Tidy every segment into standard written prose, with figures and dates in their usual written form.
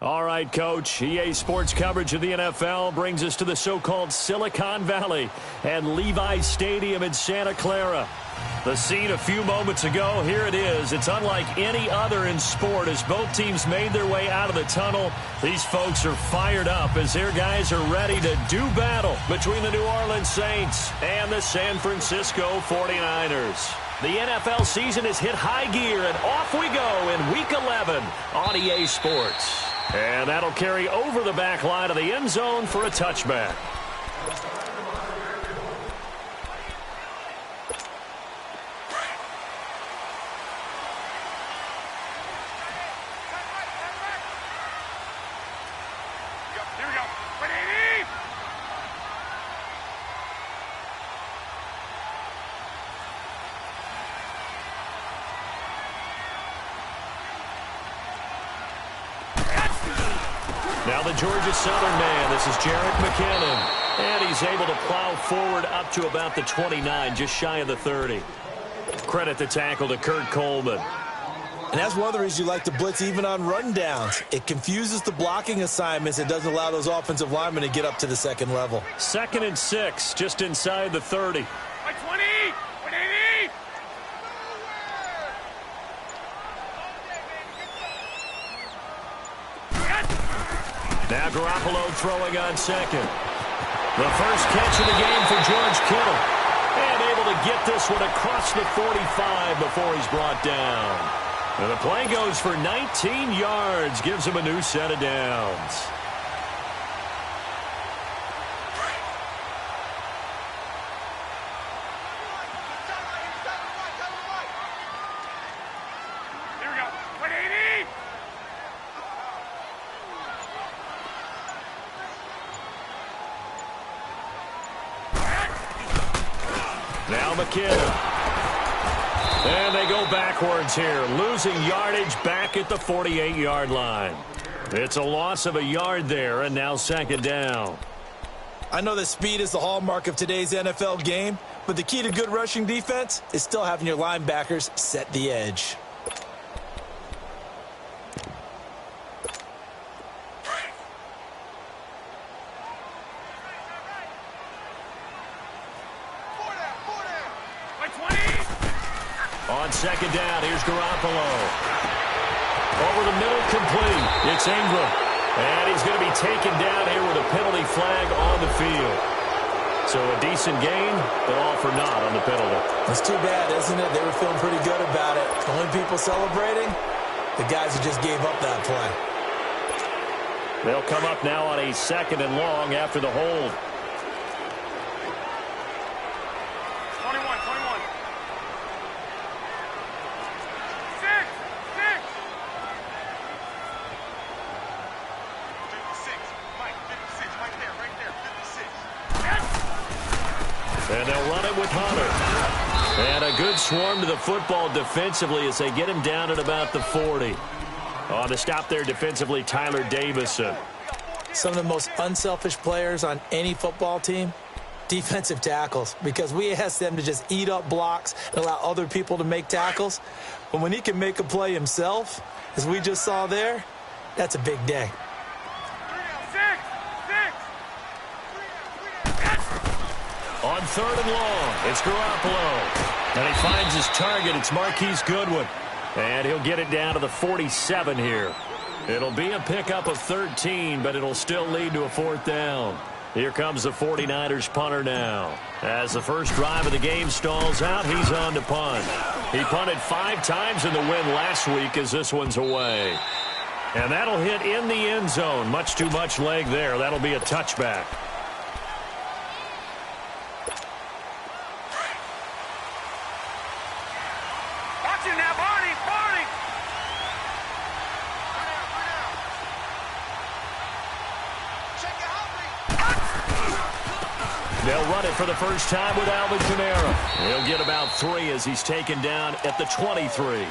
All right, Coach. EA Sports coverage of the NFL brings us to the so-called Silicon Valley and Levi's Stadium in Santa Clara. The scene a few moments ago, here it is. It's unlike any other in sport as both teams made their way out of the tunnel. These folks are fired up as their guys are ready to do battle between the New Orleans Saints and the San Francisco 49ers. The NFL season has hit high gear, and off we go in Week 11 on EA Sports. And that'll carry over the back line of the end zone for a touchback. Now the Georgia Southern man, this is Jarrett McKinnon. And he's able to plow forward up to about the 29, just shy of the 30. Credit the tackle to Kurt Coleman. And that's one of the reasons you like to blitz even on rundowns. It confuses the blocking assignments. It doesn't allow those offensive linemen to get up to the second level. 2nd and 6, just inside the 30. Now Garoppolo throwing on second. The first catch of the game for George Kittle. And able to get this one across the 45 before he's brought down. And the play goes for 19 yards. Gives him a new set of downs. Now McKinnon. And they go backwards here, losing yardage back at the 48-yard line. It's a loss of a yard there, and now 2nd down. I know that speed is the hallmark of today's NFL game, but the key to good rushing defense is still having your linebackers set the edge. On 2nd down, here's Garoppolo. Over the middle, complete. It's Ingram. And he's going to be taken down here with a penalty flag on the field. So a decent gain, but all for naught on the penalty. That's too bad, isn't it? They were feeling pretty good about it. The only people celebrating, the guys who just gave up that play. They'll come up now on a 2nd and long after the hold. And they'll run it with Hunter. And a good swarm to the football defensively as they get him down at about the 40. On the stop there defensively, Tyler Davison. Some of the most unselfish players on any football team, defensive tackles, because we ask them to just eat up blocks and allow other people to make tackles. But when he can make a play himself, as we just saw there, that's a big day. On 3rd and long, it's Garoppolo. And he finds his target. It's Marquise Goodwin. And he'll get it down to the 47 here. It'll be a pickup of 13, but it'll still lead to a 4th down. Here comes the 49ers punter now. As the first drive of the game stalls out, he's on to punt. He punted 5 times in the win last week as this one's away. And that'll hit in the end zone. Much too much leg there. That'll be a touchback. They'll run it for the first time with Alvin Kamara. He'll get about 3 as he's taken down at the 23.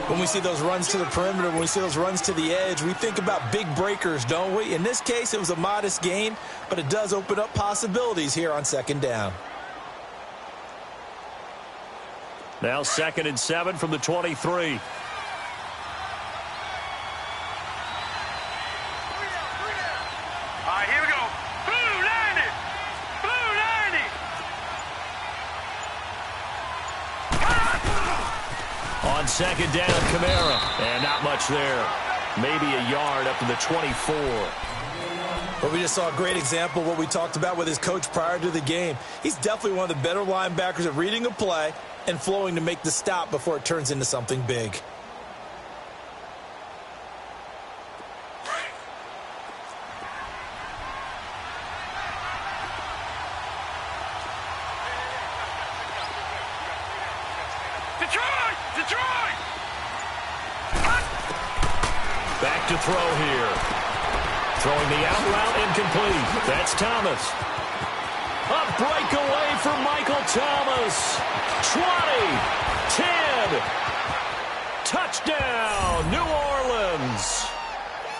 When we see those runs to the perimeter, when we see those runs to the edge, we think about big breakers, don't we? In this case, it was a modest gain, but it does open up possibilities here on 2nd down. Now 2nd and 7 from the 23. On second down, Kamara. And not much there. Maybe a yard up to the 24. But we just saw a great example of what we talked about with his coach prior to the game. He's definitely one of the better linebackers at reading a play and flowing to make the stop before it turns into something big. Detroit! Back to throw here. Throwing the out route incomplete. That's Thomas. A breakaway for Michael Thomas. 20, 10. Touchdown, New Orleans.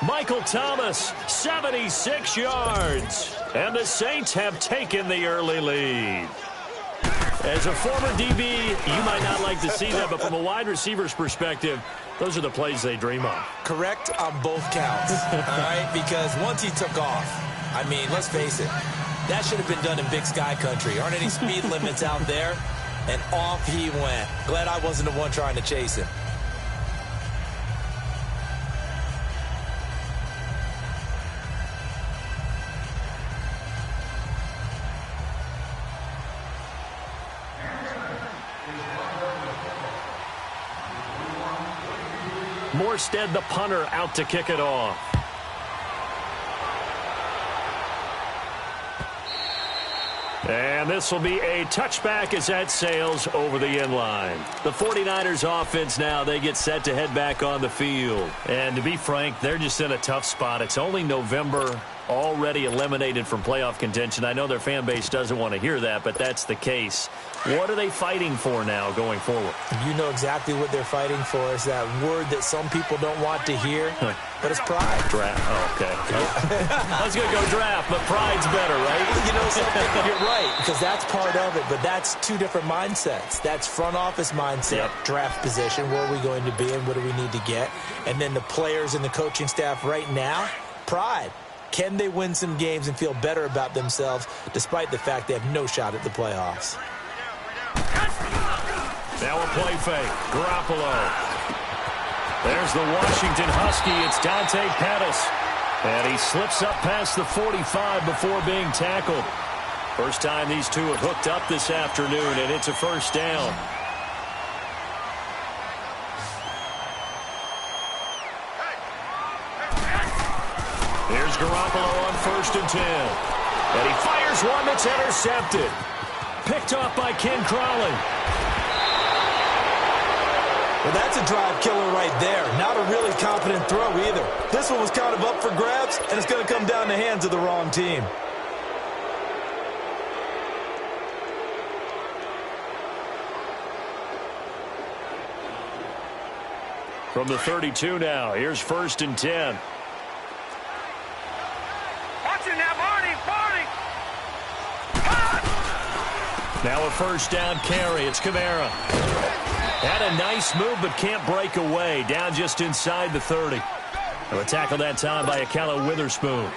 Michael Thomas, 76 yards. And the Saints have taken the early lead. As a former DB, you might not like to see that, but from a wide receiver's perspective, those are the plays they dream of. Correct on both counts, all right? Because once he took off, I mean, let's face it, that should have been done in Big Sky Country. Aren't any speed limits out there? And off he went. Glad I wasn't the one trying to chase him. Morstead, the punter, out to kick it off. And this will be a touchback as that sails over the end line. The 49ers offense now, they get set to head back on the field. And to be frank, they're just in a tough spot. It's only November, already eliminated from playoff contention. I know their fan base doesn't want to hear that, but that's the case. What are they fighting for now going forward? You know exactly what they're fighting for. Is that word that some people don't want to hear, but it's pride. Draft. Oh, okay. I was going to go draft, but pride's better, right? You know something? You're right, because that's part of it, but that's two different mindsets. That's front office mindset, draft position, where are we going to be and what do we need to get? And then the players and the coaching staff right now, pride. Can they win some games and feel better about themselves despite the fact they have no shot at the playoffs? Now a play fake. Garoppolo. There's the Washington Husky. It's Dante Pettis. And he slips up past the 45 before being tackled. First time these two have hooked up this afternoon, and it's a first down. Here's Garoppolo on 1st and 10. And he fires one that's intercepted. Picked off by Ken Crawley. Well, that's a drive killer right there. Not a really confident throw either. This one was kind of up for grabs, and it's going to come down the hands of the wrong team. From the 32 now, here's 1st and 10. Watch it now, Barney! Now a first down carry. It's Kamara. Had a nice move, but can't break away. Down just inside the 30. And a tackle that time by Akala Witherspoon.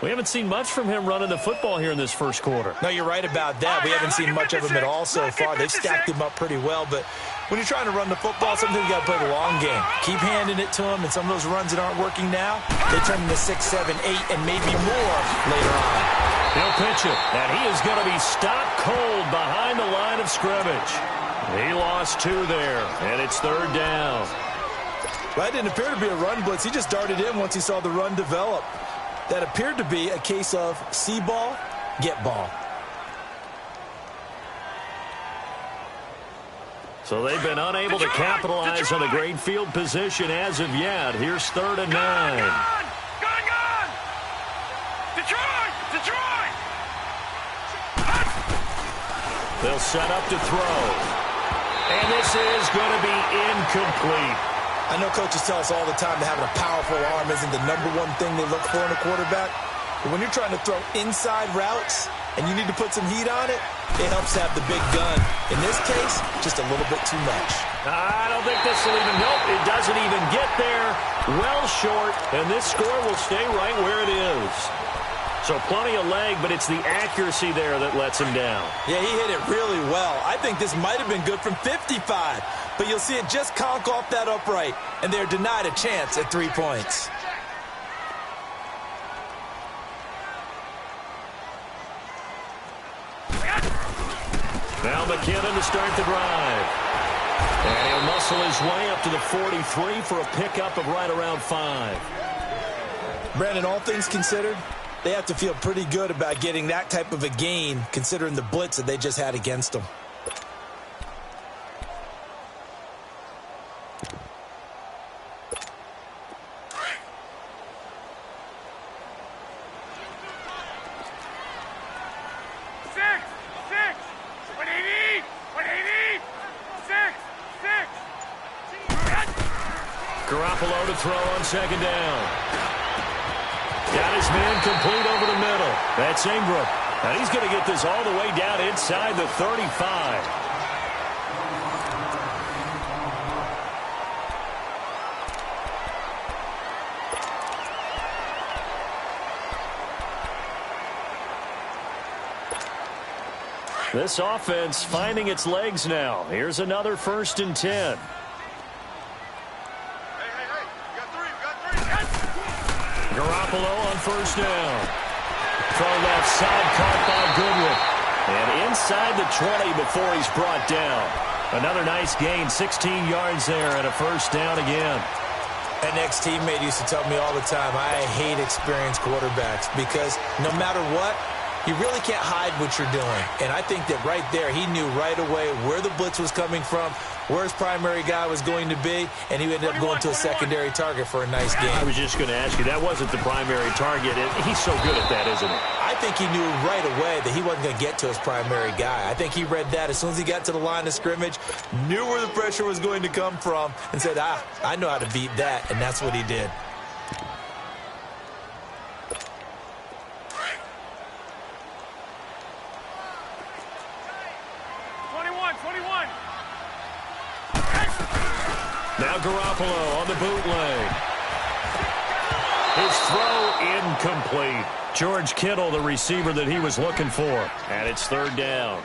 We haven't seen much from him running the football here in this first quarter. No, you're right about that. We haven't seen much of him at all so far. They've stacked him up pretty well, but when you're trying to run the football, sometimes you got to play the long game. Keep handing it to him, and some of those runs that aren't working now, they turn into 6, 7, 8, and maybe more later on. He'll pitch it, and he is going to be stopped cold behind the line of scrimmage. He lost 2 there, and it's 3rd down. Well, that didn't appear to be a run blitz. He just darted in once he saw the run develop. That appeared to be a case of see ball, get ball. So they've been unable to capitalize on a great field position as of yet. Here's 3rd and 9. Gone! Detroit! They'll set up to throw. And this is going to be incomplete. I know coaches tell us all the time that having a powerful arm isn't the #1 thing they look for in a quarterback. But when you're trying to throw inside routes and you need to put some heat on it, it helps to have the big gun. In this case, just a little bit too much. I don't think this will even, nope, it doesn't even get there. Well short, and this score will stay right where it is. So plenty of leg, but it's the accuracy there that lets him down. Yeah, he hit it really well. I think this might have been good from 55, but you'll see it just conk off that upright, and they're denied a chance at 3 points. Now McKinnon to start the drive. And he'll muscle his way up to the 43 for a pickup of right around 5. Brandon, all things considered, they have to feel pretty good about getting that type of a gain, considering the blitz that they just had against them. Garoppolo to throw on second down. Got his man complete over the middle. That's Ingram. And he's going to get this all the way down inside the 35. This offense finding its legs now. Here's another 1st and 10. Garoppolo on 1st down. Throw left side, caught by Goodwin. And inside the 20 before he's brought down. Another nice gain, 16 yards there and a 1st down again. An ex-teammate used to tell me all the time, I hate experienced quarterbacks because no matter what, you really can't hide what you're doing. And I think that right there, he knew right away where the blitz was coming from, where his primary guy was going to be, and he ended up going to a secondary target for a nice game. I was just going to ask you, that wasn't the primary target. He's so good at that, isn't he? I think he knew right away that he wasn't going to get to his primary guy. I think he read that as soon as he got to the line of scrimmage, knew where the pressure was going to come from, and said, I know how to beat that, and that's what he did. Now Garoppolo on the bootleg. His throw incomplete. George Kittle, the receiver that he was looking for. And it's 3rd down.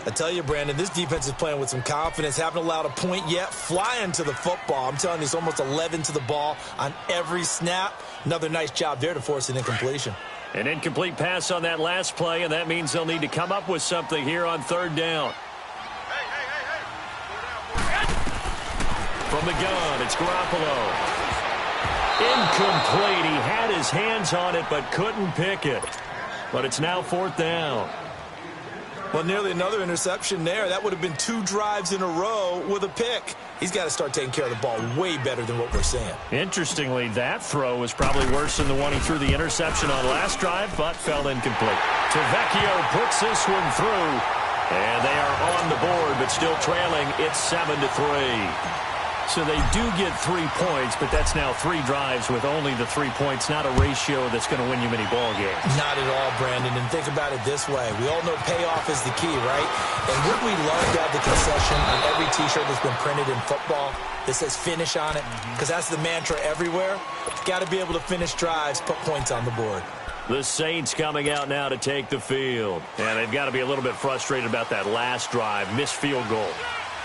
I tell you, Brandon, this defense is playing with some confidence. Haven't allowed a point yet. Flying to the football. I'm telling you, it's almost 11 to the ball on every snap. Another nice job there to force an incompletion. An incomplete pass on that last play, and that means they'll need to come up with something here on 3rd down. From the gun, it's Garoppolo. Incomplete. He had his hands on it, but couldn't pick it. But it's now 4th down. Well, nearly another interception there. That would have been 2 drives in a row with a pick. He's got to start taking care of the ball way better than what we're seeing. Interestingly, that throw was probably worse than the one he threw the interception on last drive, but fell incomplete. Tavecchio puts this one through, and they are on the board, but still trailing. It's 7-3. So they do get 3 points, but that's now 3 drives with only the 3 points, not a ratio that's going to win you many ball games. Not at all, Brandon. And think about it this way. We all know payoff is the key, right? And wouldn't we love to have the concession on every T-shirt that's been printed in football that says finish on it? Because that's the mantra everywhere. Got to be able to finish drives, put points on the board. The Saints coming out now to take the field. And they've got to be a little bit frustrated about that last drive, missed field goal.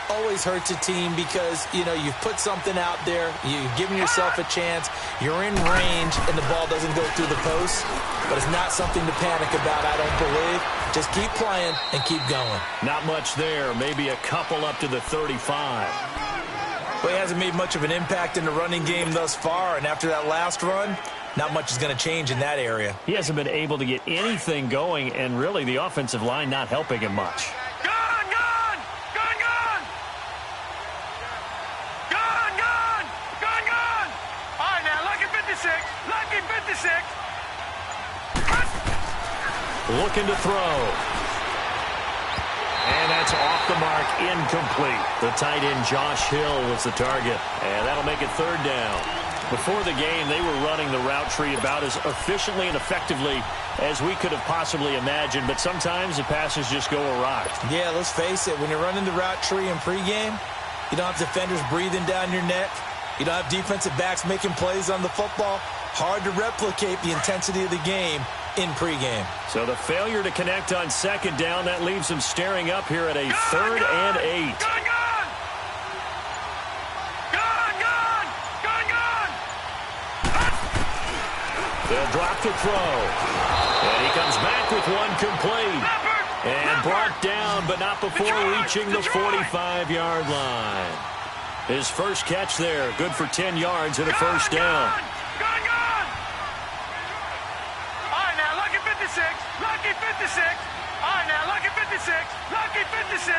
Always hurts a team because, you know, you've put something out there, you've given yourself a chance, you're in range, and the ball doesn't go through the post. But it's not something to panic about, I don't believe. Just keep playing and keep going. Not much there. Maybe a couple up to the 35. Well, he hasn't made much of an impact in the running game thus far, and after that last run, not much is going to change in that area. He hasn't been able to get anything going, and really the offensive line not helping him much. Looking to throw. And that's off the mark, incomplete. The tight end, Josh Hill, was the target. And that'll make it 3rd down. Before the game, they were running the route tree about as efficiently and effectively as we could have possibly imagined. But sometimes the passes just go awry. Yeah, let's face it. When you're running the route tree in pregame, you don't have defenders breathing down your neck. You don't have defensive backs making plays on the football. Hard to replicate the intensity of the game in pregame. So the failure to connect on second down, that leaves them staring up here at a 3rd and 8. They'll drop the throw. And he comes back with one complete. And brought down, but not before reaching the 45-yard line. His first catch there, good for 10 yards and a first down. Lucky 56. All right, now, lucky 56. Lucky 56.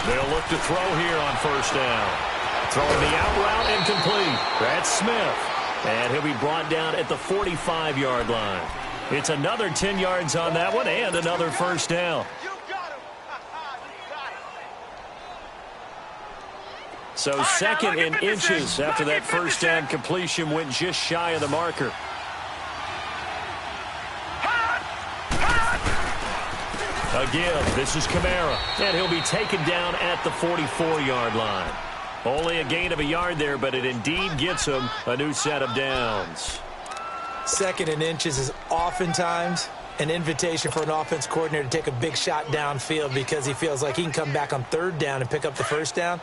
They'll look to throw here on first down. Throwing the out route incomplete. That's Smith. And he'll be brought down at the 45-yard line. It's another 10 yards on that one and another first down. So second in inches after that first down completion went just shy of the marker. Again, this is Kamara, and he'll be taken down at the 44-yard line. Only a gain of a yard there, but it indeed gets him a new set of downs. Second in inches is oftentimes an invitation for an offense coordinator to take a big shot downfield because he feels like he can come back on third down and pick up the first down.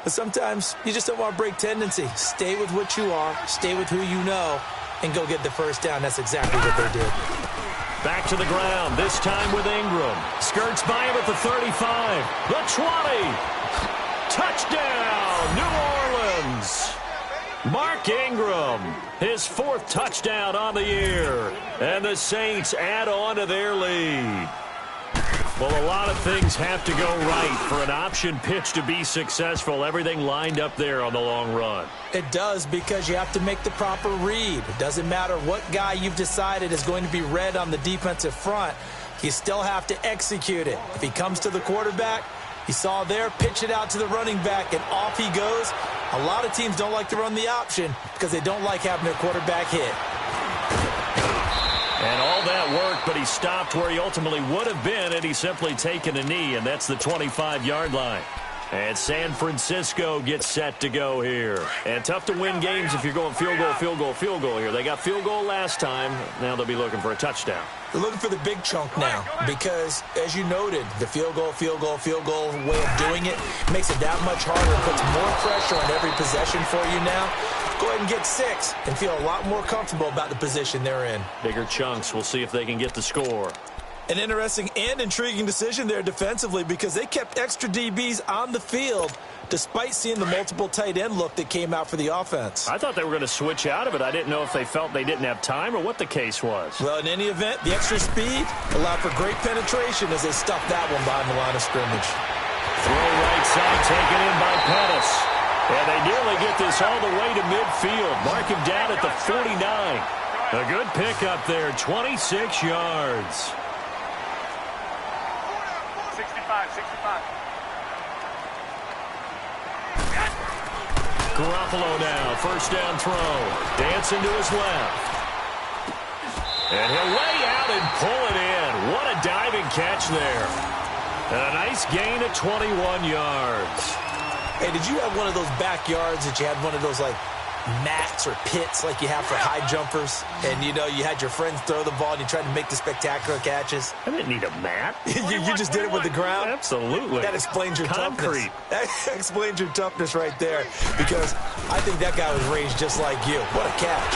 But sometimes you just don't want to break tendency. Stay with what you are, stay with who you know, and go get the first down. That's exactly what they did. Back to the ground, this time with Ingram. Skirts by him at the 35. The 20. Touchdown, New Orleans. Mark Ingram, his 4th touchdown on the year. And the Saints add on to their lead. Well, a lot of things have to go right for an option pitch to be successful. Everything lined up there on the long run. It does, because you have to make the proper read. It doesn't matter what guy you've decided is going to be read on the defensive front. You still have to execute it. If he comes to the quarterback, he saw there, pitch it out to the running back, and off he goes. A lot of teams don't like to run the option because they don't like having their quarterback hit. And all that work, but he stopped where he ultimately would have been had he simply taken a knee, and that's the 25-yard line. And San Francisco gets set to go here. And tough to win games if you're going field goal, field goal, field goal here. They got field goal last time. Now they'll be looking for a touchdown. They're looking for the big chunk now because, as you noted, the field goal way of doing it makes it that much harder. It puts more pressure on every possession for you now. Go ahead and get 6 and feel a lot more comfortable about the position they're in. Bigger chunks. We'll see if they can get the score. An interesting and intriguing decision there defensively because they kept extra DBs on the field despite seeing the multiple tight end look that came out for the offense. I thought they were going to switch out of it. I didn't know if they felt they didn't have time or what the case was. Well, in any event, the extra speed allowed for great penetration as they stuffed that one behind the line of scrimmage. Throw right side taken in by Pettis. And they nearly get this all the way to midfield. Mark him down at the 49. A good pickup there, 26 yards. 65. Garoppolo now, first down throw. Dancing to his left. And he'll lay out and pull it in. What a diving catch there. And a nice gain of 21 yards. Hey, did you have one of those backyards that you had one of those, like, mats or pits like you have for high jumpers? And, you know, you had your friends throw the ball and you tried to make the spectacular catches? I didn't need a mat. you just did it with the ground? Absolutely. That explains your Concrete. toughness. That explains your toughness right there. Because I think that guy was raised just like you. What a catch.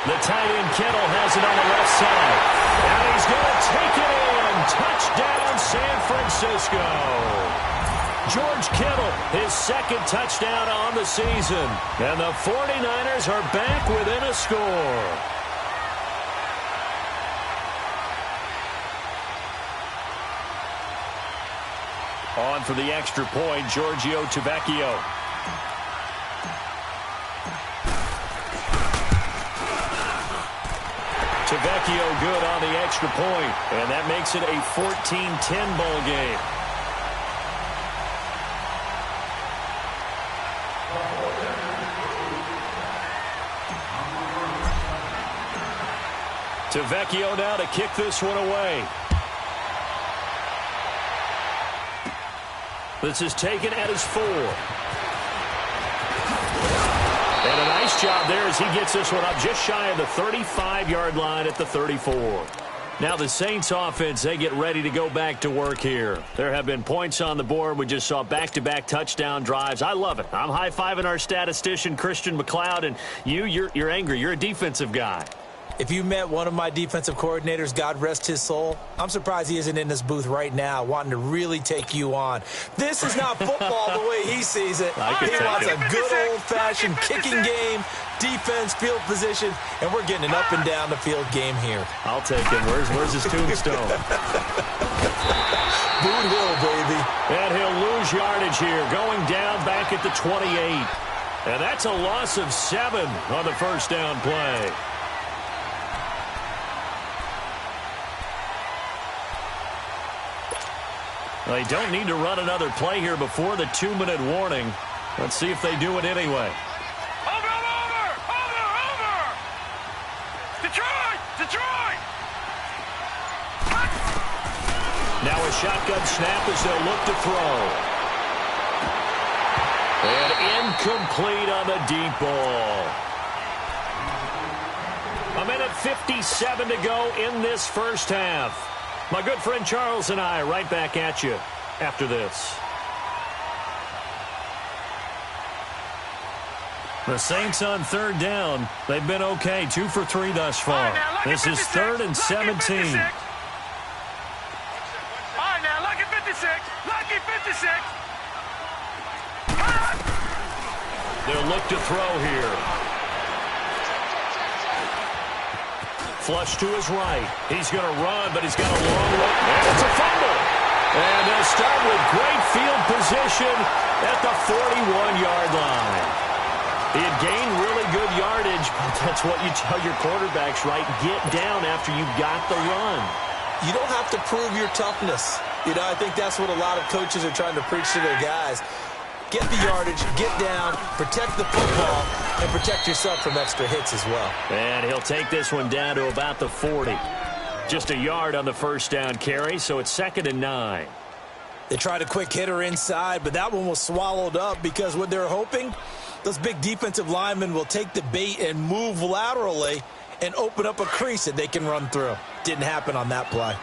The tight end Kittle has it on the left side. And he's going to take it in. Touchdown, San Francisco. George Kittle, his 2nd touchdown on the season. And the 49ers are back within a score. On for the extra point, Giorgio Tavecchio. Tavecchio good on the extra point, and that makes it a 14-10 ball game. Tavecchio now to kick this one away. This is taken at his 4. And a nice job there as he gets this one up just shy of the 35-yard line at the 34. Now the Saints offense, they get ready to go back to work here. There have been points on the board. We just saw back-to-back touchdown drives. I love it. I'm high-fiving our statistician, Christian McLeod, and you're angry. You're a defensive guy. If you met one of my defensive coordinators, God rest his soul, I'm surprised he isn't in this booth right now wanting to really take you on. This is not football the way he sees it. He wants a good old-fashioned kicking game, defense, field position, and we're getting an up and down the field game here. I'll take him. Where's his tombstone? Boot Hill, baby. And he'll lose yardage here, going down back at the 28. And that's a loss of 7 on the first down play. They don't need to run another play here before the 2-minute warning. Let's see if they do it anyway. Over! Detroit! Now a shotgun snap as they'll look to throw. And incomplete on the deep ball. A minute 57 to go in this first half. My good friend Charles and I right back at you after this. The Saints on third down. They've been okay. 2 for 3 thus far. This is 3rd and 17. All right, now, lucky 56. Lucky 56. They'll look to throw here. Flush to his right. He's going to run, but he's got a long look. And it's a fumble. And they'll start with great field position at the 41-yard line. He had gained really good yardage, but that's what you tell your quarterbacks, right? Get down after you got the run. You don't have to prove your toughness. You know, I think that's what a lot of coaches are trying to preach to their guys. Get the yardage, get down, protect the football, and protect yourself from extra hits as well. And he'll take this one down to about the 40. Just a yard on the first down carry, so it's 2nd and 9. They tried a quick hitter inside, but that one was swallowed up because what they're hoping, those big defensive linemen will take the bait and move laterally and open up a crease that they can run through. Didn't happen on that play.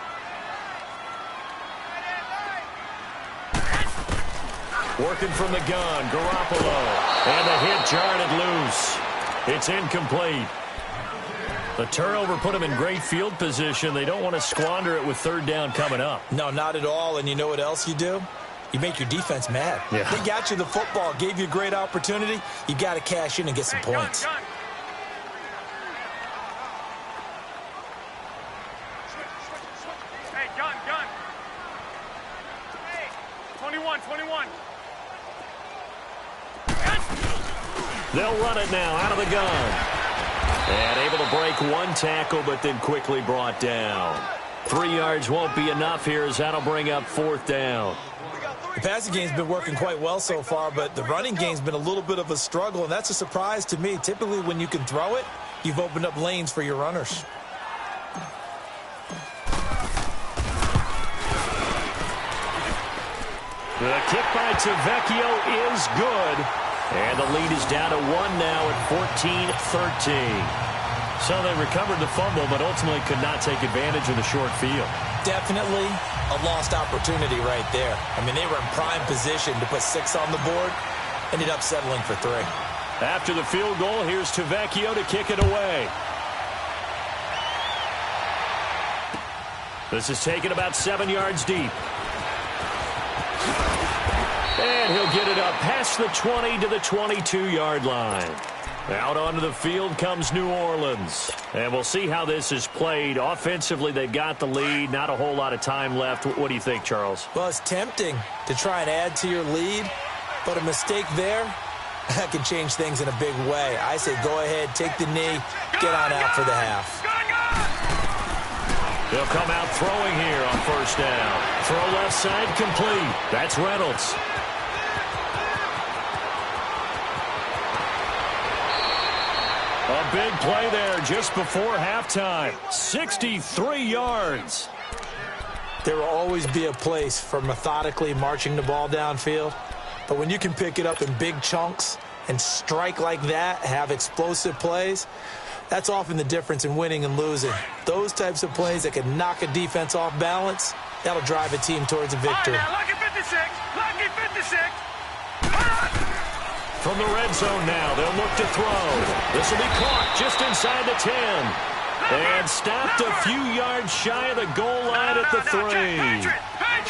Working from the gun, Garoppolo. And the hit jarred it loose. It's incomplete. The turnover put them in great field position. They don't want to squander it with 3rd down coming up. No, not at all. And you know what else you do? You make your defense mad. Yeah. They got you the football, gave you a great opportunity. You got to cash in and get some points. Gun. Hey, gun. Hey, 21. They'll run it now out of the gun. And able to break one tackle, but then quickly brought down. 3 yards won't be enough here as that'll bring up 4th down. The passing game's been working quite well so far, but the running game's been a little bit of a struggle, and that's a surprise to me. Typically, when you can throw it, you've opened up lanes for your runners. The kick by Tavecchio is good. And the lead is down to 1 now at 14-13. So they recovered the fumble, but ultimately could not take advantage of the short field. Definitely a lost opportunity right there. I mean, they were in prime position to put 6 on the board. Ended up settling for 3. After the field goal, here's Tavecchio to kick it away. This is taken about 7 yards deep. And he'll get it up past the 20 to the 22-yard line. Out onto the field comes New Orleans. And we'll see how this is played. Offensively, they've got the lead. Not a whole lot of time left. What do you think, Charles? Well, it's tempting to try and add to your lead, but a mistake there, that can change things in a big way. I say go ahead, take the knee, get on out for the half. They'll come out throwing here on first down. Throw left side complete. That's Reynolds. A big play there just before halftime. 63 yards. There will always be a place for methodically marching the ball downfield, but when you can pick it up in big chunks and strike like that, have explosive plays, that's often the difference in winning and losing. Those types of plays that can knock a defense off balance, that'll drive a team towards a victory. All right, now, lucky 56, lucky 56. From the red zone now, they'll look to throw. This will be caught just inside the 10. And stopped a few yards shy of the goal line at the 3.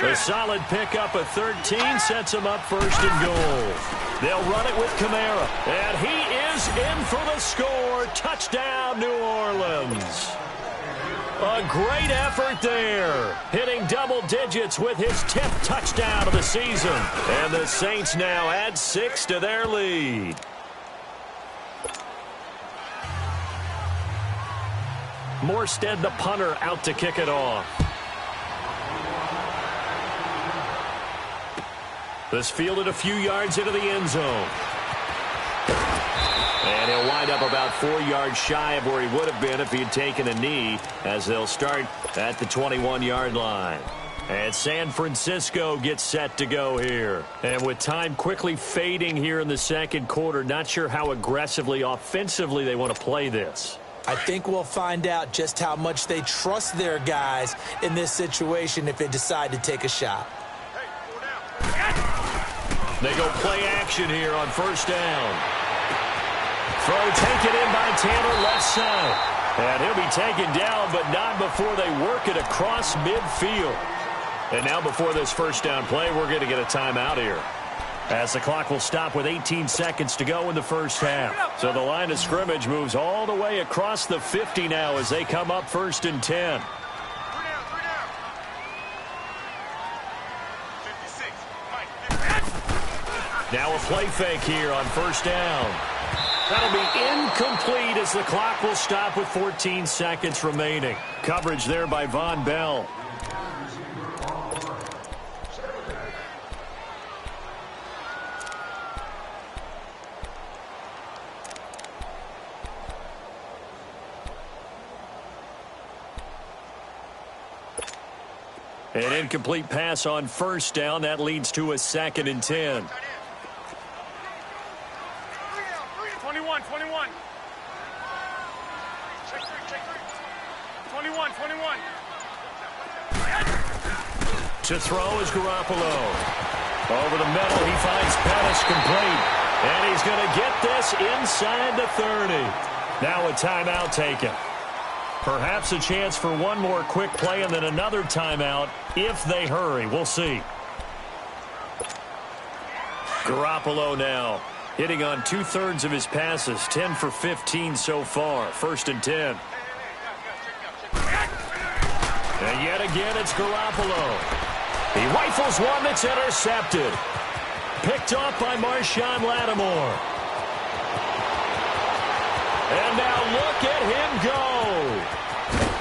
A solid pickup of 13 sets them up first and goal. They'll run it with Kamara. And he is in for the score. Touchdown, New Orleans. A great effort there. Hitting double digits with his 10th touchdown of the season. And the Saints now add 6 to their lead. Morstead, the punter, out to kick it off. This fielded a few yards into the end zone. And he'll wind up about 4 yards shy of where he would have been if he had taken a knee, as they'll start at the 21-yard line. And San Francisco gets set to go here. And with time quickly fading here in the second quarter, not sure how aggressively, offensively they want to play this. I think we'll find out just how much they trust their guys in this situation if they decide to take a shot. They go play action here on first down. Throw taken in by Taylor left side. And he'll be taken down, but not before they work it across midfield. And now before this first down play, we're going to get a timeout here, as the clock will stop with 18 seconds to go in the first half. So the line of scrimmage moves all the way across the 50 now as they come up first and 10. Now a play fake here on first down. That'll be incomplete as the clock will stop with 14 seconds remaining. Coverage there by Von Bell. An incomplete pass on first down. That leads to a second and 10. 21. 21. To throw is Garoppolo. Over the middle, he finds Pettis complete. And he's going to get this inside the 30. Now a timeout taken. Perhaps a chance for one more quick play and then another timeout if they hurry. We'll see. Garoppolo now hitting on 2/3 of his passes. 10 for 15 so far. First and 10. And yet again, it's Garoppolo. He rifles one that's intercepted. Picked off by Marshawn Lattimore. And now look at him go.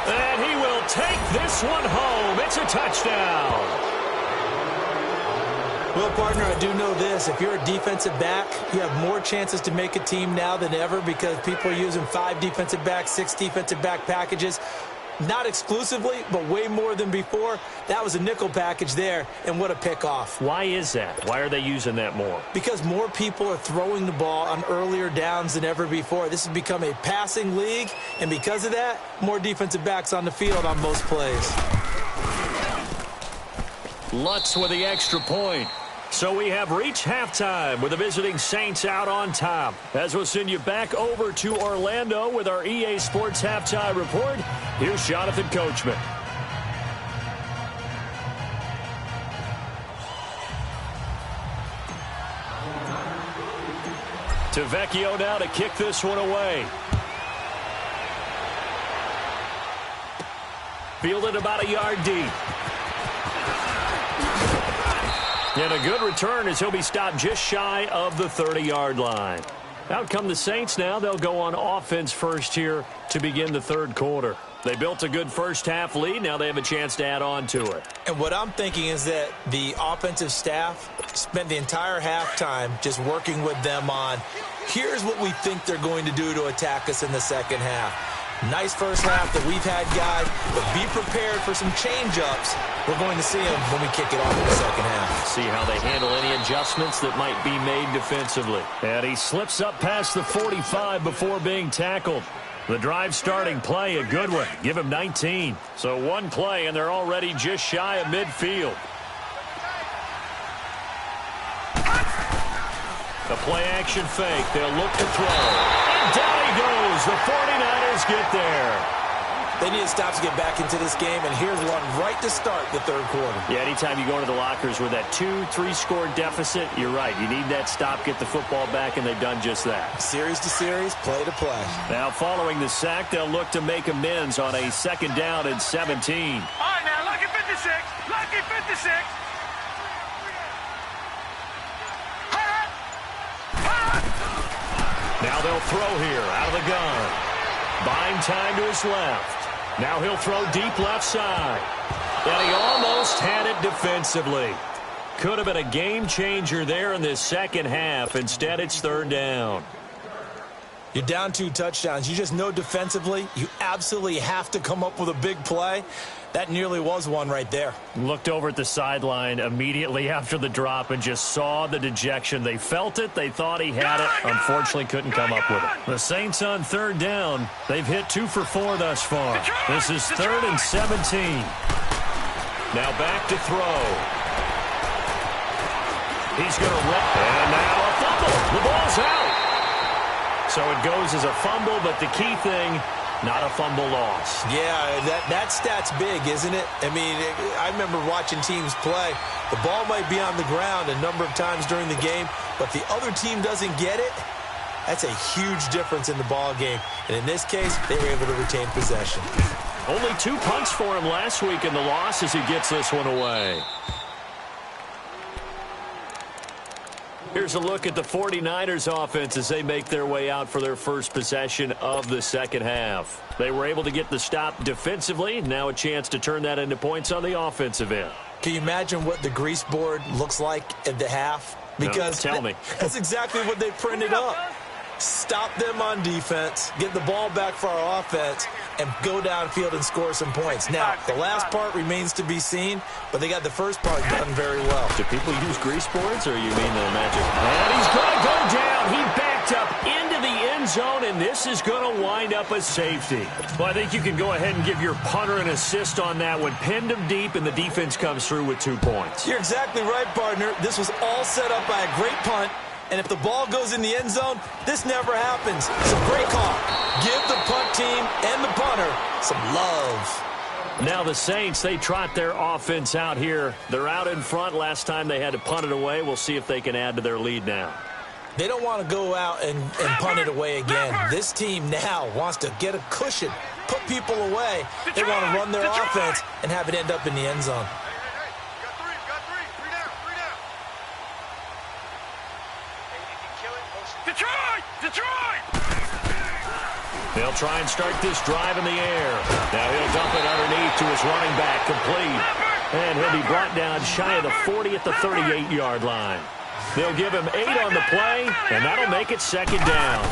And he will take this one home. It's a touchdown. Well, partner, I do know this. If you're a defensive back, you have more chances to make a team now than ever because people are using 5 defensive backs, 6 defensive back packages. Not exclusively, but way more than before. That was a nickel package there, and what a pickoff. Why is that? Why are they using that more? Because more people are throwing the ball on earlier downs than ever before. This has become a passing league, and because of that, more defensive backs on the field on most plays. Lutz with the extra point. So we have reached halftime with the visiting Saints out on top. As we'll send you back over to Orlando with our EA Sports Halftime Report, here's Jonathan Coachman. To Vecchio now to kick this one away. Fielded about a yard deep. And a good return as he'll be stopped just shy of the 30-yard line. Out come the Saints now. They'll go on offense first here to begin the third quarter. They built a good first-half lead. Now they have a chance to add on to it. And what I'm thinking is that the offensive staff spent the entire halftime just working with them on, here's what we think they're going to do to attack us in the second half. Nice first half that we've had, guys, but be prepared for some change-ups. We're going to see them when we kick it off in the second half. See how they handle any adjustments that might be made defensively. And he slips up past the 45 before being tackled. The drive starting play, a good one. Give him 19. So one play, and they're already just shy of midfield. The play-action fake. They'll look to throw. And down he goes. The 49ers get there. They need to stop to get back into this game, and here's one right to start the third quarter. Yeah, anytime you go into the lockers with that 2-3 score deficit, you're right. You need that stop, get the football back, and they've done just that. Series to series, play to play. Now, following the sack, they'll look to make amends on a second down and 17. All right, now, lucky 56. Lucky 56. Now they'll throw here out of the gun. Buying time to his left. Now he'll throw deep left side. And he almost had it defensively. Could have been a game changer there in this second half. Instead, it's third down. You're down 2 touchdowns. You just know defensively you absolutely have to come up with a big play. That nearly was one right there. Looked over at the sideline immediately after the drop and just saw the dejection. They felt it. They thought he had it. Unfortunately, couldn't come up with it. The Saints on third down. They've hit 2 for 4 thus far. This is third and 17. Now back to throw. He's going to rip. And now a fumble. The ball's out. So it goes as a fumble, but the key thing, not a fumble loss. Yeah, that stat's big, isn't it? I mean, I remember watching teams play. The ball might be on the ground a number of times during the game, but the other team doesn't get it. That's a huge difference in the ball game. And in this case, they were able to retain possession. Only 2 punts for him last week in the loss as he gets this one away. Here's a look at the 49ers offense as they make their way out for their first possession of the second half. They were able to get the stop defensively. Now a chance to turn that into points on the offensive end. Can you imagine what the grease board looks like at the half? Because no, tell me. That's exactly what they printed up. Stop them on defense, get the ball back for our offense, and go downfield and score some points. Now, the last part remains to be seen, but they got the first part done very well. Do people use grease boards, or you mean the magic? And he's going to go down. He backed up into the end zone, and this is going to wind up a safety. Well, I think you can go ahead and give your punter an assist on that one. Pinned him deep, and the defense comes through with 2 points. You're exactly right, partner. This was all set up by a great punt. And if the ball goes in the end zone, this never happens. So great call. Give the punt team and the punter some love. Now the Saints, they trot their offense out here. They're out in front. Last time they had to punt it away. We'll see if they can add to their lead now. They don't want to go out and punt it away again. This team now wants to get a cushion, put people away. They want to run their offense and have it end up in the end zone. Detroit! They'll try and start this drive in the air. Now he'll dump it underneath to his running back, complete. And he'll be brought down shy of the 40 at the 38-yard line. They'll give him 8 on the play, and that'll make it second down.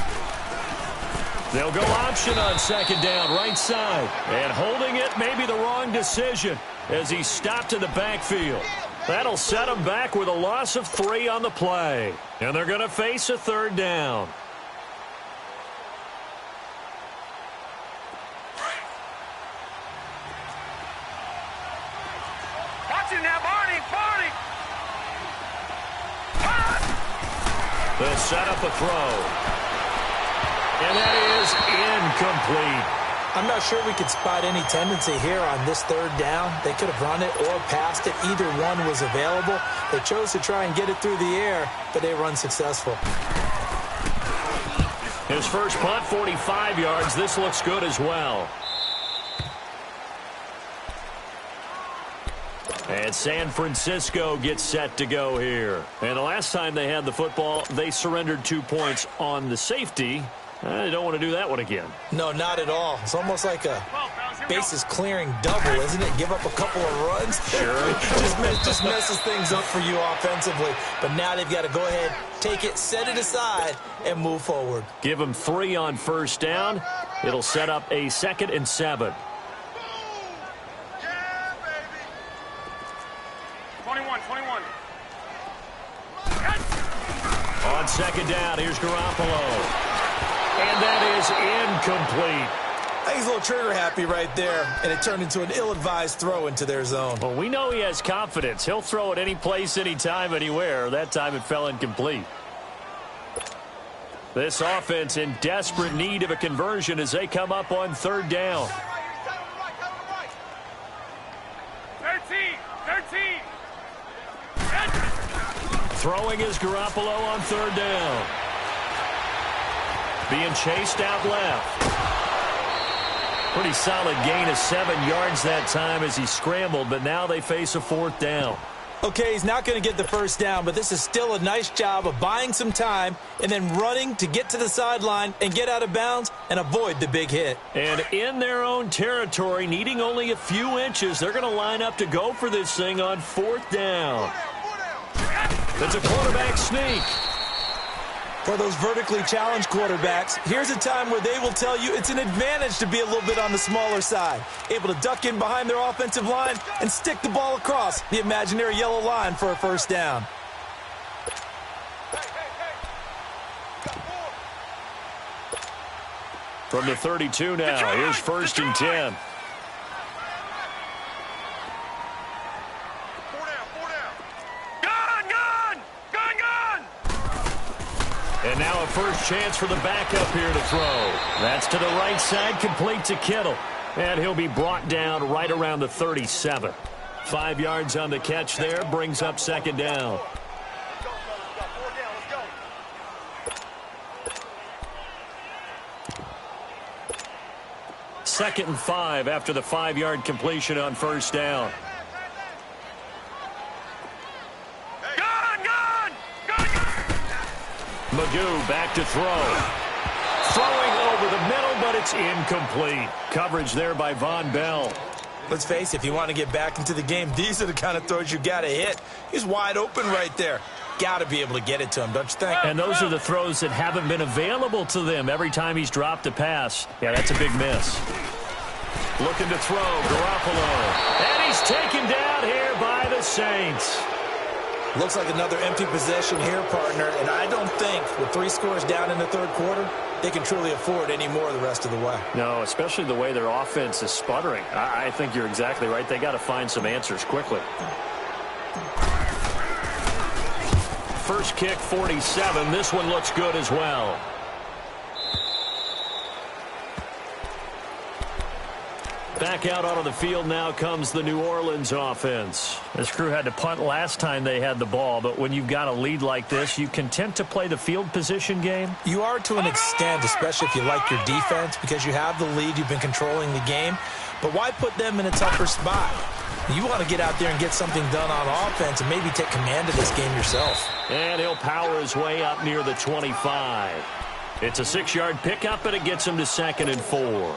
They'll go option on second down, right side. And holding it may be the wrong decision as he stopped in the backfield. That'll set him back with a loss of 3 on the play. And they're going to face a third down. Watch it now, Barney! They'll set up a throw. And that is incomplete. I'm not sure we could spot any tendency here on this third down. They could have run it or passed it. Either one was available. They chose to try and get it through the air, but they were unsuccessful. His first punt, 45 yards. This looks good as well. And San Francisco gets set to go here. And the last time they had the football, they surrendered 2 points on the safety. They don't want to do that one again. No, not at all. It's almost like a bases clearing double, isn't it? Give up a couple of runs. Sure. just messes things up for you offensively. But now they've got to go ahead, take it, set it aside, and move forward. Give them 3 on first down. It'll set up a 2nd and 7. 21. On 2nd down, here's Garoppolo. And that is incomplete. I think he's a little trigger happy right there, and it turned into an ill-advised throw into their zone. Well, we know he has confidence. He'll throw it any place, anytime, anywhere. That time it fell incomplete. This offense in desperate need of a conversion as they come up on 3rd down. 13. Throwing is Garoppolo on 3rd down. Being chased out left. Pretty solid gain of 7 yards that time as he scrambled, but now they face a 4th down. Okay, he's not going to get the 1st down, but this is still a nice job of buying some time and then running to get to the sideline and get out of bounds and avoid the big hit. And in their own territory, needing only a few inches, they're going to line up to go for this thing on 4th down. It's a quarterback sneak. For those vertically challenged quarterbacks, here's a time where they will tell you it's an advantage to be a little bit on the smaller side, able to duck in behind their offensive line and stick the ball across the imaginary yellow line for a 1st down. From the 32 now, here's 1st and 10. And now a first chance for the backup here to throw. That's to the right side, complete to Kittle. And he'll be brought down right around the 37. 5 yards on the catch there, brings up 2nd down. Second and 5 after the 5-yard completion on 1st down. Magoo back to throw. Throwing over the middle, but it's incomplete. Coverage there by Von Bell. Let's face it, if you want to get back into the game, these are the kind of throws you got to hit. He's wide open right there. Got to be able to get it to him, don't you think? And those are the throws that haven't been available to them every time he's dropped a pass. Yeah, that's a big miss. Looking to throw, Garoppolo. And he's taken down here by the Saints. Looks like another empty possession here, partner, and I don't think with 3 scores down in the 3rd quarter, they can truly afford any more the rest of the way. No, especially the way their offense is sputtering. I think you're exactly right. They got to find some answers quickly. First kick, 47. This one looks good as well. Back out onto the field now comes the New Orleans offense. This crew had to punt last time they had the ball, but when you've got a lead like this, you content to play the field position game? You are to an extent, especially if you like your defense, because you have the lead, you've been controlling the game. But why put them in a tougher spot? You want to get out there and get something done on offense and maybe take command of this game yourself. And he'll power his way up near the 25. It's a 6-yard pickup, and it gets him to 2nd and 4.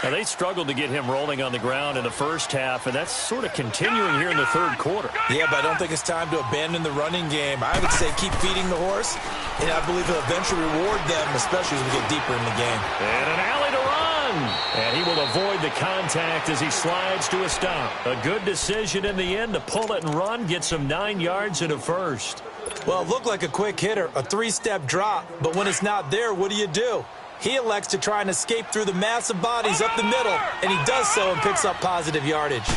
Now, they struggled to get him rolling on the ground in the first half, and that's sort of continuing here in the 3rd quarter. Yeah, but I don't think it's time to abandon the running game. I would say keep feeding the horse, and I believe he'll eventually reward them, especially as we get deeper in the game. And an alley to run. And he will avoid the contact as he slides to a stop. A good decision in the end to pull it and run, gets him 9 yards and a first. Well, it looked like a quick hitter, a 3-step drop, but when it's not there, what do? He elects to try and escape through the massive bodies up the middle, and he does so and picks up positive yardage.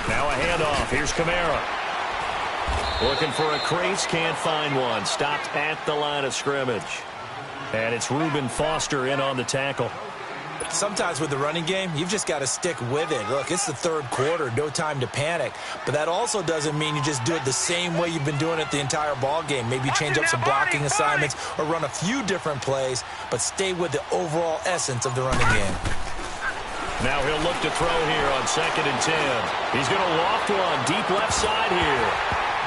Now a handoff. Here's Kamara. Looking for a crease, can't find one. Stopped at the line of scrimmage. And it's Reuben Foster in on the tackle. Sometimes with the running game, you've just got to stick with it. Look, it's the 3rd quarter, no time to panic. But that also doesn't mean you just do it the same way you've been doing it the entire ball game. Maybe change up some blocking assignments or run a few different plays, but stay with the overall essence of the running game. Now he'll look to throw here on 2nd and 10. He's going to loft one deep left side here.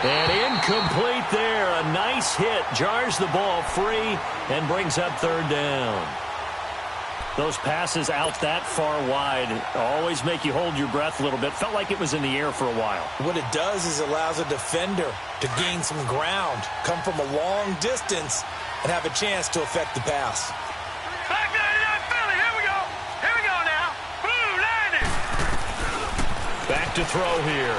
And incomplete there. A nice hit. Jars the ball free and brings up 3rd down. Those passes out that far wide always make you hold your breath a little bit. Felt like it was in the air for a while. What it does is it allows a defender to gain some ground, come from a long distance, and have a chance to affect the pass. back to throw here.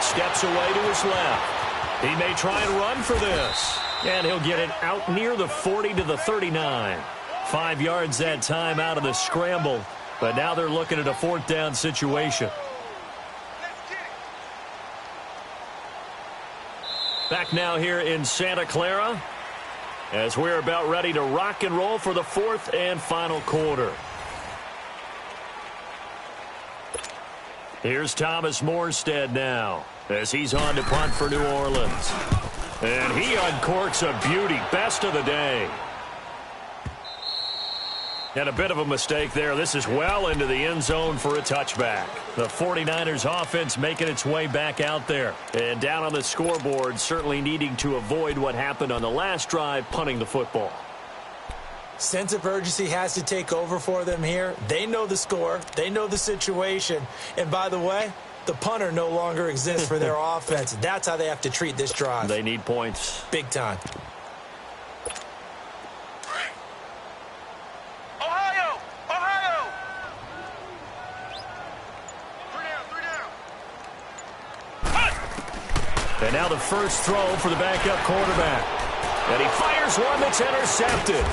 Steps away to his left. He may try and run for this. And he'll get it out near the 40 to the 39. 5 yards that time out of the scramble. But now they're looking at a 4th down situation. Back now here in Santa Clara as we're about ready to rock and roll for the 4th and final quarter. Here's Thomas Morstead now as he's on to punt for New Orleans. And he uncorks a beauty. Best of the day. And a bit of a mistake there. This is well into the end zone for a touchback. The 49ers offense making its way back out there. And down on the scoreboard, certainly needing to avoid what happened on the last drive, punting the football. Sense of urgency has to take over for them here. They know the score. They know the situation. And by the way, the punter no longer exists for their offense. That's how they have to treat this drive. They need points. Big time. Ohio! Ohio! 3 down. And now the first throw for the backup quarterback. And he fires one that's intercepted.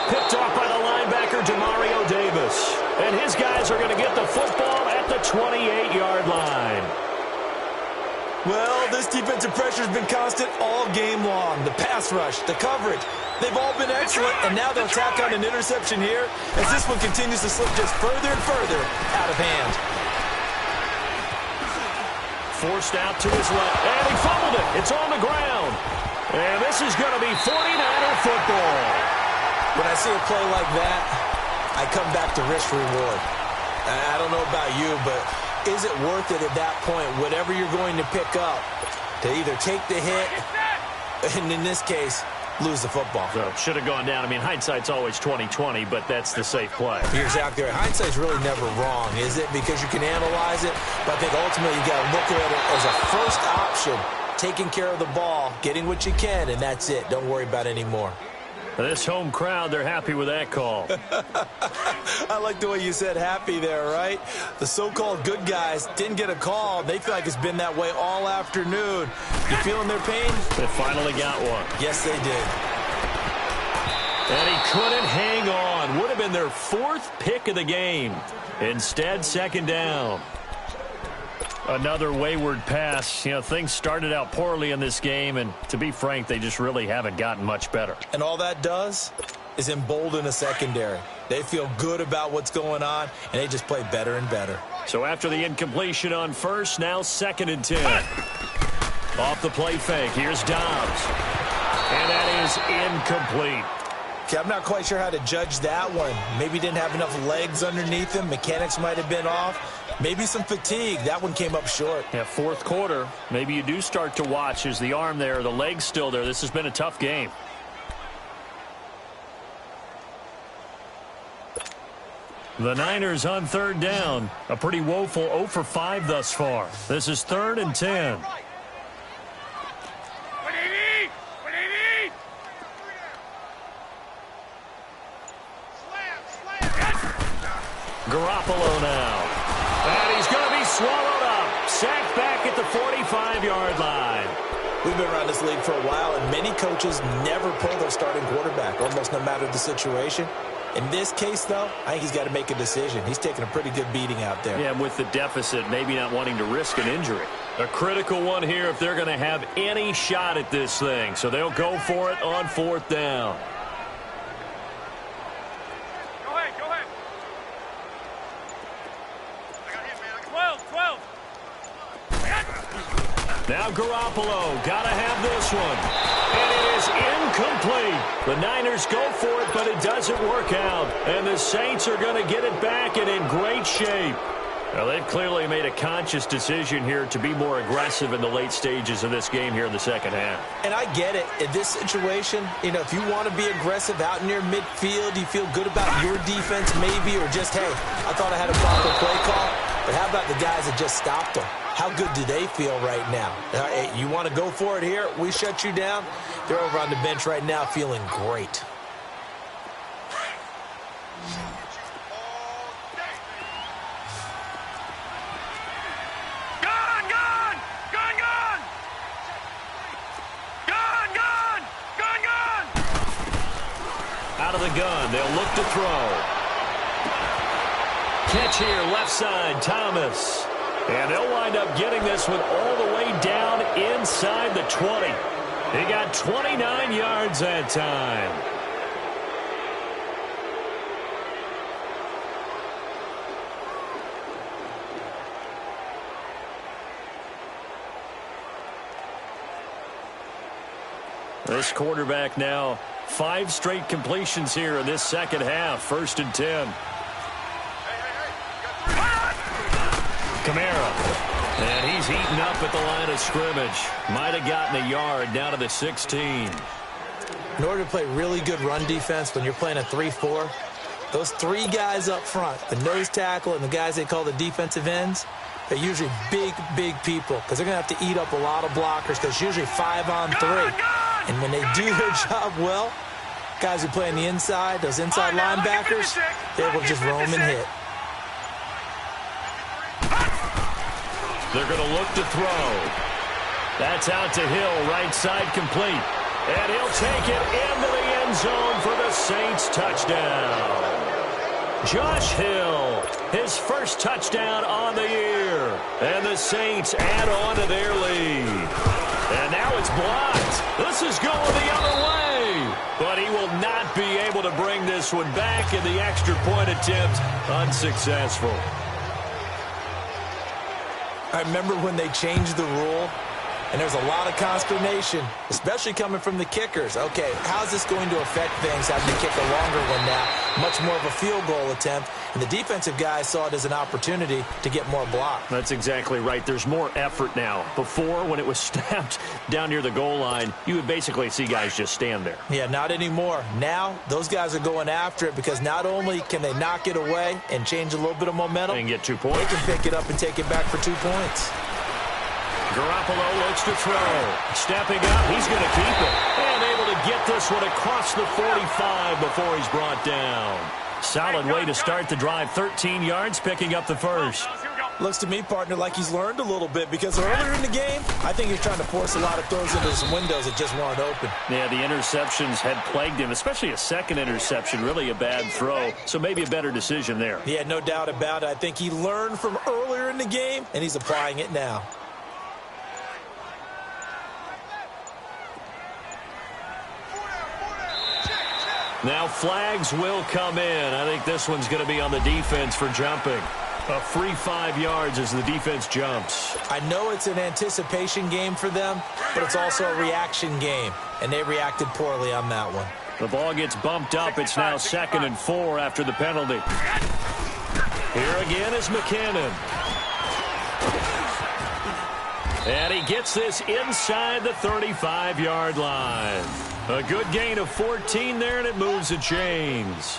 Picked off by the linebacker, Demario Davis. And his guys are going to get the football at the 28-yard line. Well, this defensive pressure has been constant all game long. The pass rush, the coverage, they've all been excellent. And now they'll tack on an interception here as this one continues to slip just further and further out of hand. Forced out to his left. And he fumbled it. It's on the ground. And this is going to be 49er football. When I see a play like that, I come back to risk-reward. I don't know about you, but is it worth it at that point, whatever you're going to pick up, to either take the hit, and in this case, lose the football? So should have gone down. I mean, hindsight's always 20/20, but that's the safe play. You're exactly right. Hindsight's really never wrong, is it? Because you can analyze it, but I think ultimately you got to look at it as a first option, taking care of the ball, getting what you can, and that's it. Don't worry about any more. This home crowd, they're happy with that call. I like the way you said happy there, right? The so-called good guys didn't get a call. They feel like it's been that way all afternoon. You feeling their pain? They finally got one. Yes, they did. And he couldn't hang on. Would have been their 4th pick of the game. Instead, 2nd down. Another wayward pass. You know, things started out poorly in this game, and to be frank, they just really haven't gotten much better. And all that does is embolden a secondary. They feel good about what's going on, and they just play better and better. So after the incompletion on first, now 2nd and 10. Off the play fake, here's Dobbs. And that is incomplete. Okay, I'm not quite sure how to judge that one. Maybe didn't have enough legs underneath him. Mechanics might have been off. Maybe some fatigue. That one came up short. Yeah, 4th quarter. Maybe you do start to watch. Is the arm there, the leg's still there? This has been a tough game. The Niners on 3rd down. A pretty woeful 0 for 5 thus far. This is 3rd and 10. Garoppolo now. And he's going to be swallowed up. Sacked back at the 45-yard line. We've been around this league for a while, and many coaches never pull their starting quarterback, almost no matter the situation. In this case, though, I think he's got to make a decision. He's taking a pretty good beating out there. Yeah, and with the deficit, maybe not wanting to risk an injury. A critical one here if they're going to have any shot at this thing. So they'll go for it on 4th down. Go ahead, go ahead. I got hit, man. 12. Now Garoppolo, gotta have this one. And it is incomplete. The Niners go for it, but it doesn't work out. And the Saints are going to get it back and in great shape. Now, they've clearly made a conscious decision here to be more aggressive in the late stages of this game here in the 2nd half. And I get it. In this situation, you know, if you want to be aggressive out near midfield, you feel good about your defense maybe, or just, hey, I thought I had a proper play call. But how about the guys that just stopped them? How good do they feel right now? Hey, you want to go for it here? We shut you down. They're over on the bench right now feeling great. the gun. They'll look to throw. Catch here, left side, Thomas. And they'll wind up getting this one all the way down inside the 20. He got 29 yards that time. This quarterback now, 5 straight completions here in this second half. 1st and 10. Kamara. And he's eaten up at the line of scrimmage. Might have gotten a yard down to the 16. In order to play really good run defense when you're playing a 3-4, those 3 guys up front, the nose tackle and the guys they call the defensive ends, they're usually big, big people because they're going to have to eat up a lot of blockers because it's usually 5 on 3. And when they do their job well, guys who play on the inside, those inside linebackers, they're able to just roam and hit. They're going to look to throw. That's out to Hill, right side complete. And he'll take it into the end zone for the Saints touchdown. Josh Hill, his first touchdown on the year. And the Saints add on to their lead. And now it's blocked. This is going the other way. But he will not be able to bring this one back, and the extra point attempt unsuccessful. I remember when they changed the rule, and there's a lot of consternation, especially coming from the kickers. Okay, how's this going to affect things having to kick a longer one now? Much more of a field goal attempt. And the defensive guys saw it as an opportunity to get more block. That's exactly right. There's more effort now. Before, when it was snapped down near the goal line, you would basically see guys just stand there. Yeah, not anymore. Now, those guys are going after it because not only can they knock it away and change a little bit of momentum, and get 2 points. They can pick it up and take it back for 2 points. Garoppolo looks to throw. Stepping up, he's going to keep it. And able to get this one across the 45 before he's brought down. Solid way to start the drive. 13 yards, picking up the first. Looks to me, partner, like he's learned a little bit because earlier in the game, I think he's trying to force a lot of throws into some windows that just weren't open. Yeah, the interceptions had plagued him, especially a second interception, really a bad throw. So maybe a better decision there. Yeah, no doubt about it. I think he learned from earlier in the game, and he's applying it now. Now flags will come in. I think this one's going to be on the defense for jumping. A free 5 yards as the defense jumps. I know it's an anticipation game for them, but it's also a reaction game, and they reacted poorly on that one. The ball gets bumped up. It's now 2nd and 4 after the penalty. Here again is McKinnon. And he gets this inside the 35-yard line. A good gain of 14 there, and it moves the chains.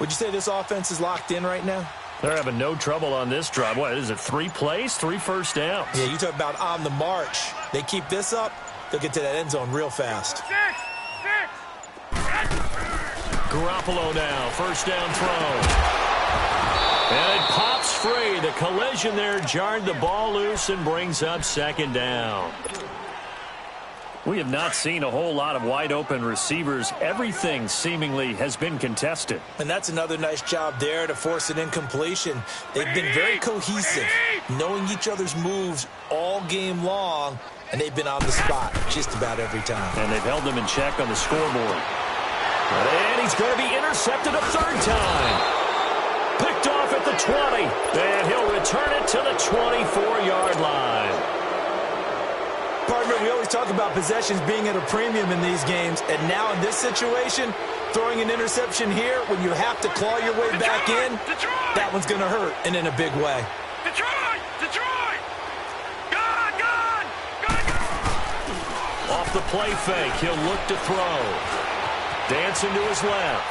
Would you say this offense is locked in right now? They're having no trouble on this drive. What is it, 3 plays, 3 first downs? Yeah, you talk about on the march. They keep this up, they'll get to that end zone real fast. Garoppolo now, first down throw. And it pops free. The collision there jarred the ball loose and brings up 2nd down. We have not seen a whole lot of wide-open receivers. Everything seemingly has been contested. And that's another nice job there to force an incompletion. They've been very cohesive, knowing each other's moves all game long, and they've been on the spot just about every time. And they've held them in check on the scoreboard. And he's going to be intercepted a 3rd time. Picked off at the 20, and he'll return it to the 24-yard line. Partner, we always talk about possessions being at a premium in these games, and now in this situation, throwing an interception here when you have to claw your way back in, that one's going to hurt, and in a big way. Detroit! Gone! Off the play fake, he'll look to throw. Dancing to his left.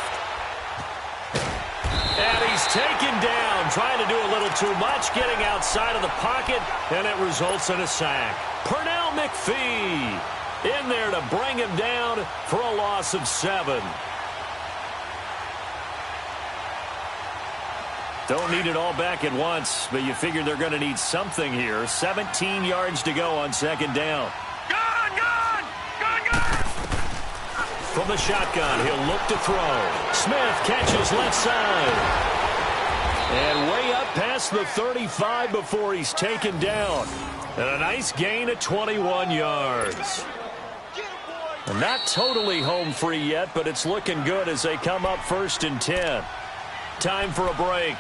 And he's taken down, trying to do a little too much, getting outside of the pocket, and it results in a sack. Pernell McPhee in there to bring him down for a loss of 7. Don't need it all back at once, but you figure they're going to need something here. 17 yards to go on 2nd down. Gone! From the shotgun, he'll look to throw. Smith catches left side. And way up past the 35 before he's taken down. And a nice gain of 21 yards. And not totally home free yet, but it's looking good as they come up 1st and 10. Time for a break.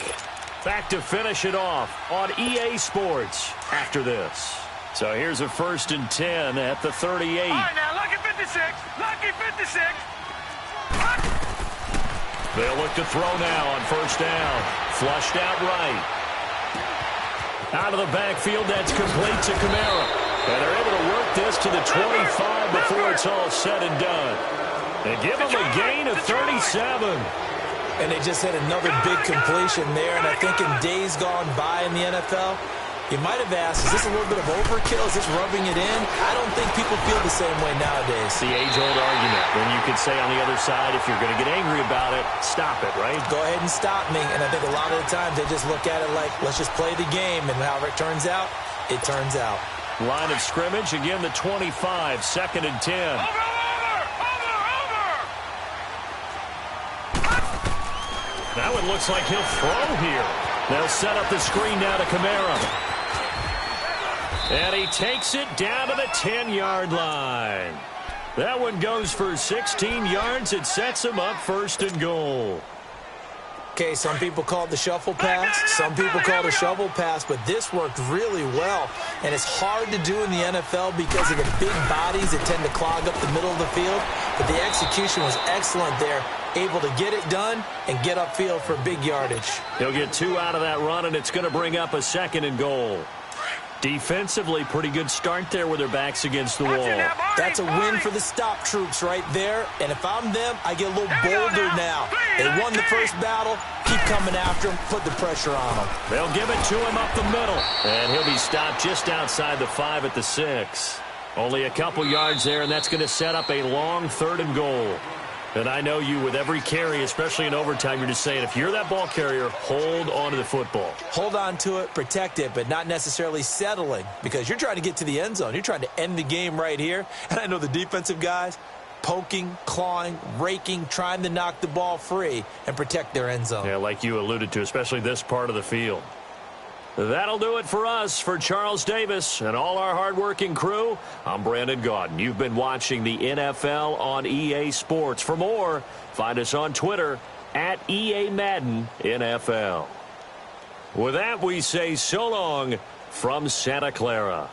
Back to finish it off on EA Sports after this. So here's a 1st and 10 at the 38. All right, now, lucky 56. Lucky 56. They'll look to throw now on 1st down. Flushed out right. Out of the backfield, that's complete to Kamara. And they're able to work this to the 25 before it's all said and done. They give him a gain of 37. And they just had another big completion there. And I think in days gone by in the NFL, you might have asked, is this a little bit of overkill? Is this rubbing it in? I don't think people feel the same way nowadays. The age-old argument. When you could say on the other side, if you're going to get angry about it, stop it, right? Go ahead and stop me. And I think a lot of the times they just look at it like, let's just play the game. And however it turns out, it turns out. Line of scrimmage, again the 25, 2nd and 10. Over. That one looks like he'll throw here. They'll set up the screen now to Kamara. And he takes it down to the 10-yard line. That one goes for 16 yards. It sets him up 1st and goal. Okay, some people call it the shuffle pass. Some people call it a shovel pass, but this worked really well. And it's hard to do in the NFL because of the big bodies that tend to clog up the middle of the field. But the execution was excellent there, able to get it done and get upfield for big yardage. He'll get 2 out of that run, and it's going to bring up a 2nd and goal. Defensively, pretty good start there with their backs against the wall. That's a win for the stop troops right there. And if I'm them, I get a little bolder now. They won the first battle. Keep coming after him. Put the pressure on him. They'll give it to him up the middle. And he'll be stopped just outside the 5 at the 6. Only a couple yards there, and that's going to set up a long 3rd and goal. And I know you, with every carry, especially in overtime, you're just saying, if you're that ball carrier, hold on to the football. Hold on to it, protect it, but not necessarily settling, because you're trying to get to the end zone. You're trying to end the game right here. And I know the defensive guys poking, clawing, raking, trying to knock the ball free and protect their end zone. Yeah, like you alluded to, especially this part of the field. That'll do it for us. For Charles Davis and all our hardworking crew, I'm Brandon Gaudin. You've been watching the NFL on EA Sports. For more, find us on Twitter at EA Madden NFL. With that, we say so long from Santa Clara.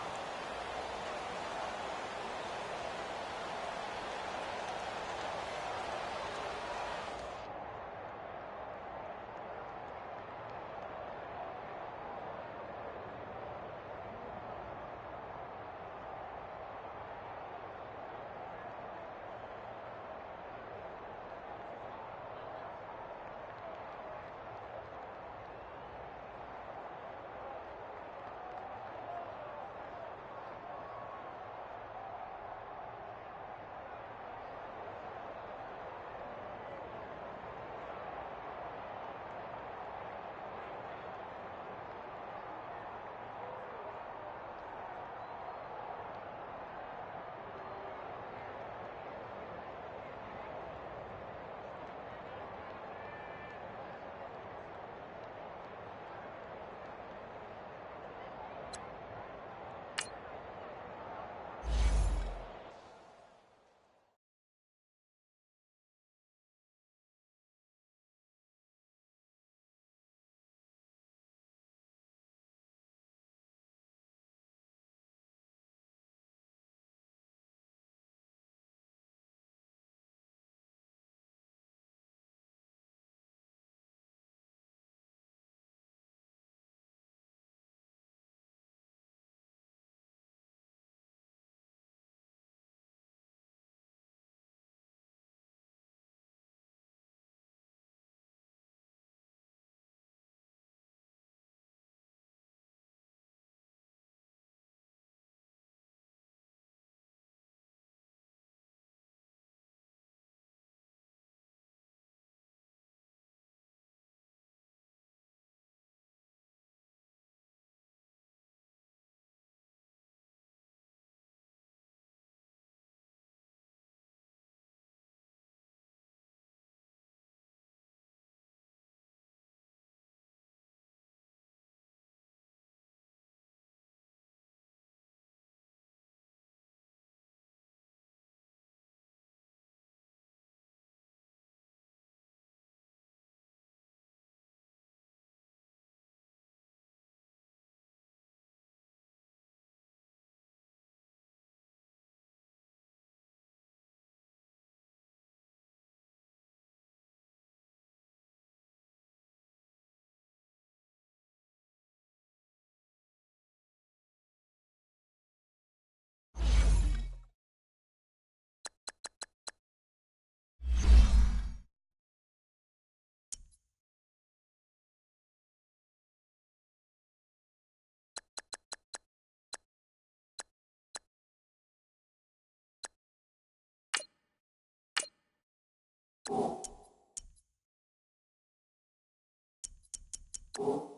You